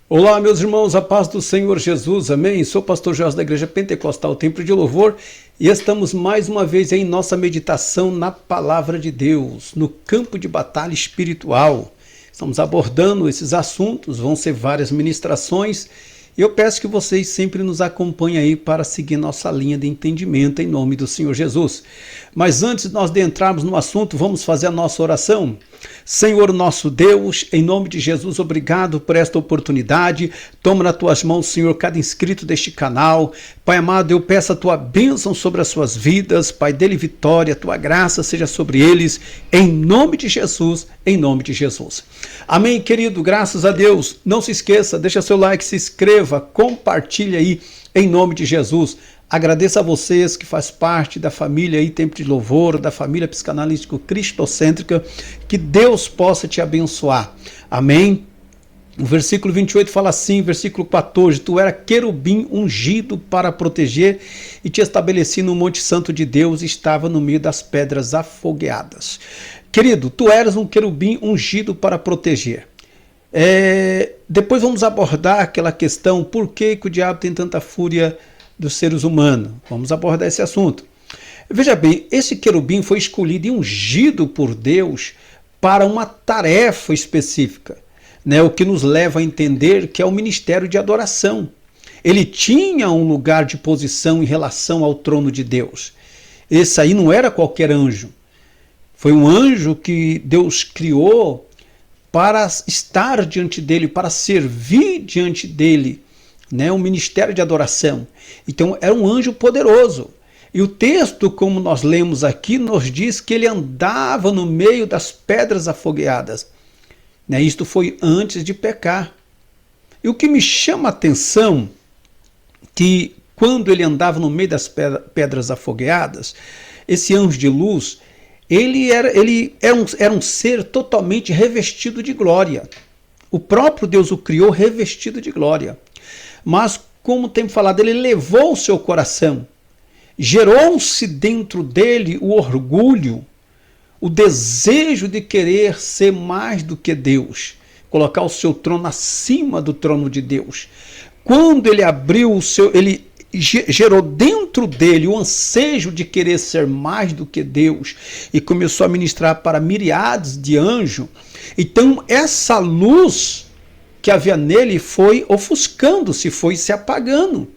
Olá, meus irmãos, a paz do Senhor Jesus, amém? Sou o pastor Jorge da Igreja Pentecostal Templo de Louvor e estamos mais uma vez em nossa meditação na Palavra de Deus, no campo de batalha espiritual. Estamos abordando esses assuntos, vão ser várias ministrações e eu peço que vocês sempre nos acompanhem aí para seguir nossa linha de entendimento em nome do Senhor Jesus. Mas antes de nós entrarmos no assunto, vamos fazer a nossa oração. Senhor nosso Deus, em nome de Jesus, obrigado por esta oportunidade. Toma nas tuas mãos, Senhor, cada inscrito deste canal. Pai amado, eu peço a tua bênção sobre as suas vidas. Pai, dê-lhe vitória, a tua graça seja sobre eles. Em nome de Jesus, em nome de Jesus. Amém, querido, graças a Deus. Não se esqueça, deixa seu like, se inscreva, compartilhe aí, em nome de Jesus. Agradeço a vocês que faz parte da família aí, Tempo de Louvor, da família psicanalítico cristocêntrica, que Deus possa te abençoar. Amém? O versículo 28 fala assim, versículo 14, tu era querubim ungido para proteger e te estabeleci no Monte Santo de Deus e estava no meio das pedras afogueadas. Querido, tu eras um querubim ungido para proteger. Depois vamos abordar aquela questão, por que o diabo tem tanta fúria dos seres humanos. Vamos abordar esse assunto. Veja bem, esse querubim foi escolhido e ungido por Deus para uma tarefa específica, né? O que nos leva a entender que é o ministério de adoração. Ele tinha um lugar de posição em relação ao trono de Deus. Esse aí não era qualquer anjo. Foi um anjo que Deus criou para estar diante dele, para servir diante dele, né, um ministério de adoração. Então era um anjo poderoso. E o texto, como nós lemos aqui, nos diz que ele andava no meio das pedras afogueadas. Né, isto foi antes de pecar. E o que me chama a atenção, que quando ele andava no meio das pedras afogueadas, esse anjo de luz, ele era um ser totalmente revestido de glória. O próprio Deus o criou revestido de glória. Mas, como temos falado, ele levou o seu coração. Gerou-se dentro dele o orgulho, o desejo de querer ser mais do que Deus, colocar o seu trono acima do trono de Deus. Quando ele abriu o seu, ele gerou dentro dele o ansejo de querer ser mais do que Deus e começou a ministrar para miríades de anjos. Então, essa luz que havia nele foi ofuscando-se, foi se apagando.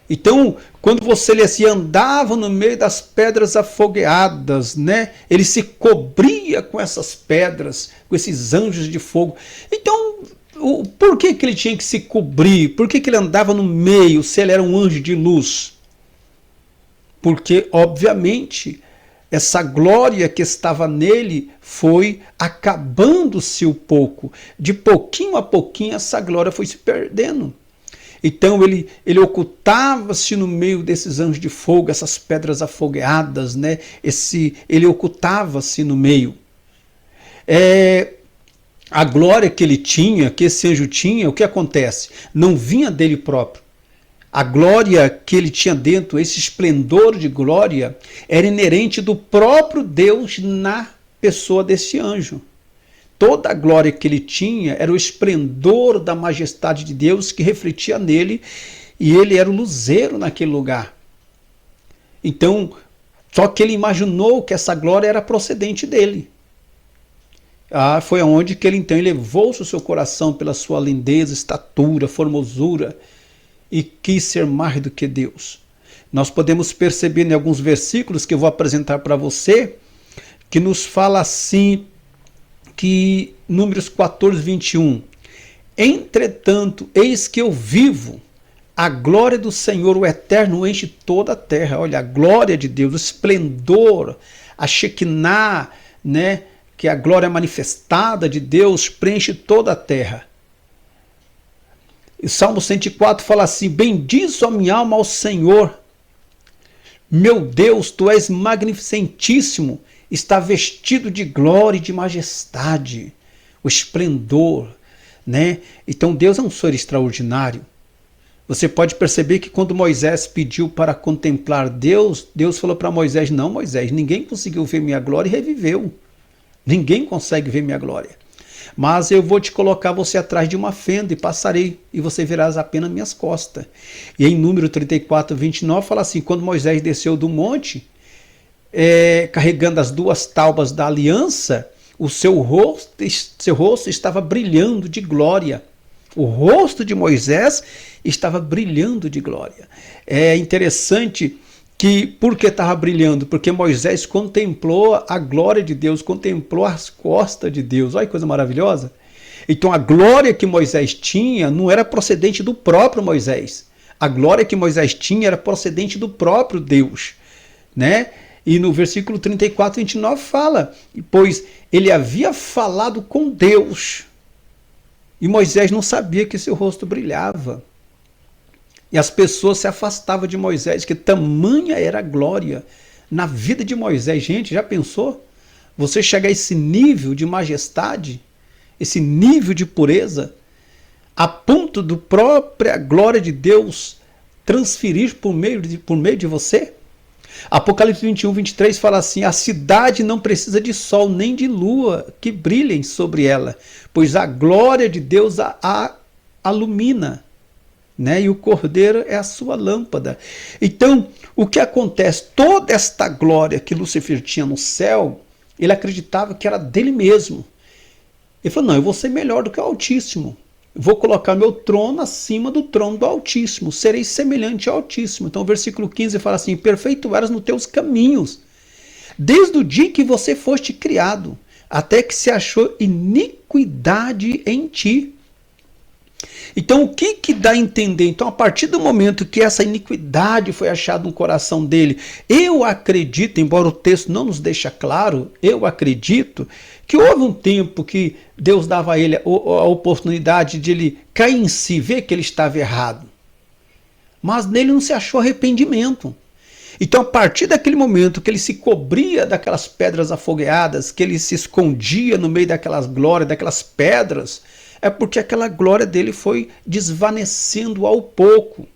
Então, quando você assim, andava no meio das pedras afogueadas, né? Ele se cobria com essas pedras, com esses anjos de fogo. Então, por que ele tinha que se cobrir? Por que ele andava no meio, se ele era um anjo de luz? Porque, obviamente, essa glória que estava nele foi acabando-se um pouco. De pouquinho a pouquinho essa glória foi se perdendo. Então ele ocultava-se no meio desses anjos de fogo, essas pedras afogueadas, né? Ele ocultava-se no meio. A glória que ele tinha, que esse anjo tinha, o que acontece? Não vinha dele próprio. A glória que ele tinha dentro, esse esplendor de glória, era inerente do próprio Deus na pessoa desse anjo. Toda a glória que ele tinha era o esplendor da majestade de Deus que refletia nele, e ele era o luzeiro naquele lugar. Então, só que ele imaginou que essa glória era procedente dele. Foi onde que ele então elevou-se o seu coração pela sua lindeza, estatura, formosura, e quis ser mais do que Deus. Nós podemos perceber em alguns versículos que eu vou apresentar para você, que nos fala assim, que Números 14, 21. Entretanto, eis que eu vivo, a glória do Senhor, o Eterno, enche toda a terra. Olha, a glória de Deus, o esplendor, a Shekinah, né, que é a glória manifestada de Deus, preenche toda a terra. E Salmo 104 fala assim, bendize a minha alma ao Senhor. Meu Deus, tu és magnificentíssimo, está vestido de glória e de majestade, o esplendor, né? Então Deus é um ser extraordinário. Você pode perceber que quando Moisés pediu para contemplar Deus, Deus falou para Moisés, não Moisés, ninguém conseguiu ver minha glória e reviveu. Ninguém consegue ver minha glória. Mas eu vou te colocar você atrás de uma fenda e passarei, e você verás apenas minhas costas. E em Número 34, 29, fala assim, quando Moisés desceu do monte, carregando as 2 tábuas da aliança, o seu rosto estava brilhando de glória. O rosto de Moisés estava brilhando de glória. É interessante que, por que estava brilhando? Porque Moisés contemplou a glória de Deus, contemplou as costas de Deus. Olha que coisa maravilhosa. Então a glória que Moisés tinha não era procedente do próprio Moisés. A glória que Moisés tinha era procedente do próprio Deus, né? E no versículo 34, 29 fala, pois ele havia falado com Deus, e Moisés não sabia que seu rosto brilhava. E as pessoas se afastavam de Moisés, que tamanha era a glória na vida de Moisés. Gente, já pensou? Você chegar a esse nível de majestade, esse nível de pureza, a ponto do própria glória de Deus transferir por meio de você? Apocalipse 21, 23 fala assim, a cidade não precisa de sol nem de lua que brilhem sobre ela, pois a glória de Deus a ilumina, né? E o cordeiro é a sua lâmpada. Então, o que acontece? Toda esta glória que Lúcifer tinha no céu, ele acreditava que era dele mesmo. Ele falou, não, eu vou ser melhor do que o Altíssimo. Vou colocar meu trono acima do trono do Altíssimo, serei semelhante ao Altíssimo. Então o versículo 15 fala assim, perfeito eras nos teus caminhos, desde o dia que você foste criado, até que se achou iniquidade em ti. Então o que dá a entender? Então a partir do momento que essa iniquidade foi achada no coração dele, eu acredito, embora o texto não nos deixe claro, eu acredito que houve um tempo que Deus dava a ele a oportunidade de ele cair em si, ver que ele estava errado. Mas nele não se achou arrependimento. Então a partir daquele momento que ele se cobria daquelas pedras afogueadas, que ele se escondia no meio daquelas glórias, daquelas pedras, é porque aquela glória dele foi desvanecendo ao pouco.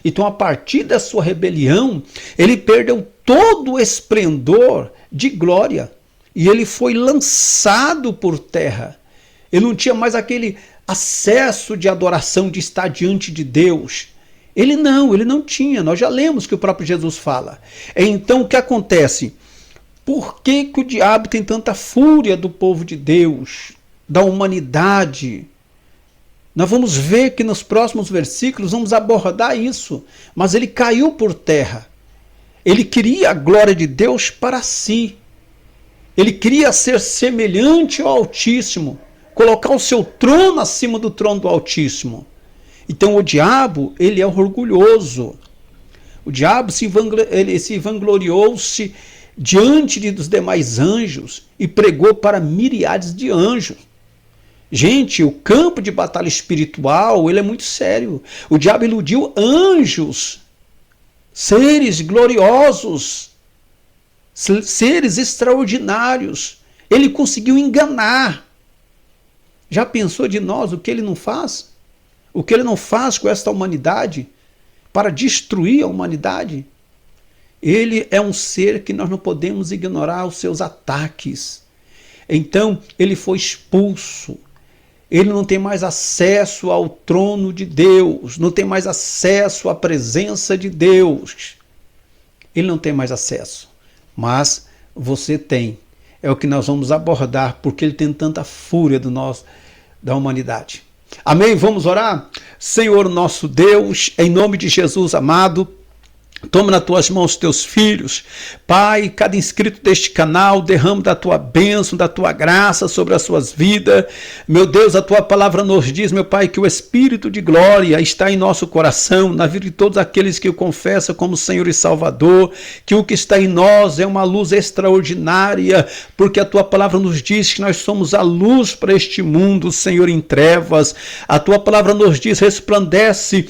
Então, a partir da sua rebelião, ele perdeu todo o esplendor de glória. E ele foi lançado por terra. Ele não tinha mais aquele acesso de adoração, de estar diante de Deus. Ele não tinha. Nós já lemos que o próprio Jesus fala. Então, o que acontece? Por que o diabo tem tanta fúria do povo de Deus, da humanidade? Nós vamos ver que nos próximos versículos vamos abordar isso. Mas ele caiu por terra. Ele queria a glória de Deus para si. Ele queria ser semelhante ao Altíssimo. Colocar o seu trono acima do trono do Altíssimo. Então o diabo, ele é orgulhoso. O diabo se vangloriou-se diante dos demais anjos e pregou para miríades de anjos. Gente, o campo de batalha espiritual, ele é muito sério. O diabo iludiu anjos, seres gloriosos, seres extraordinários. Ele conseguiu enganar. Já pensou de nós o que ele não faz? O que ele não faz com esta humanidade para destruir a humanidade? Ele é um ser que nós não podemos ignorar os seus ataques. Então, ele foi expulso. Ele não tem mais acesso ao trono de Deus, não tem mais acesso à presença de Deus. Ele não tem mais acesso, mas você tem. É o que nós vamos abordar, porque ele tem tanta fúria da humanidade. Amém? Vamos orar? Senhor nosso Deus, em nome de Jesus amado, toma nas tuas mãos teus filhos. Pai, cada inscrito deste canal, derrama da tua bênção, da tua graça sobre as suas vidas. Meu Deus, a tua palavra nos diz, meu Pai, que o Espírito de glória está em nosso coração, na vida de todos aqueles que o confessam como Senhor e Salvador, que o que está em nós é uma luz extraordinária, porque a tua palavra nos diz que nós somos a luz para este mundo, Senhor, em trevas. A tua palavra nos diz, resplandece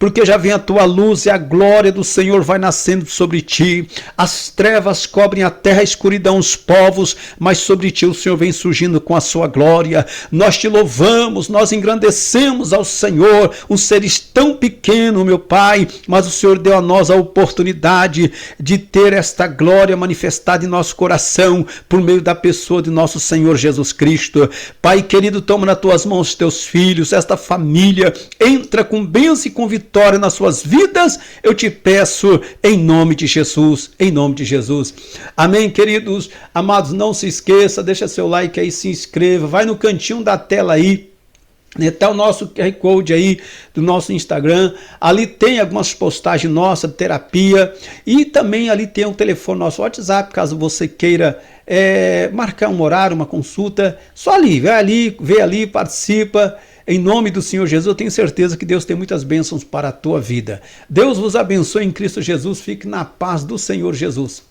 porque já vem a tua luz e a glória do Senhor vai nascendo sobre ti. As trevas cobrem a terra, a escuridão os povos, mas sobre ti o Senhor vem surgindo com a sua glória. Nós te louvamos, nós engrandecemos ao Senhor, um seres tão pequeno, meu Pai, mas o Senhor deu a nós a oportunidade de ter esta glória manifestada em nosso coração por meio da pessoa de nosso Senhor Jesus Cristo. Pai querido, toma nas tuas mãos teus filhos, esta família, entra com bênção e com vitória nas suas vidas, eu te peço em nome de Jesus, em nome de Jesus. Amém, queridos, amados, não se esqueça, deixa seu like aí, se inscreva, vai no cantinho da tela aí, está o nosso QR Code aí do nosso Instagram, ali tem algumas postagens nossas de terapia e também ali tem o telefone nosso WhatsApp, caso você queira marcar um horário, uma consulta, só ali, vê ali, participa. Em nome do Senhor Jesus, eu tenho certeza que Deus tem muitas bênçãos para a tua vida. Deus vos abençoe em Cristo Jesus, fique na paz do Senhor Jesus.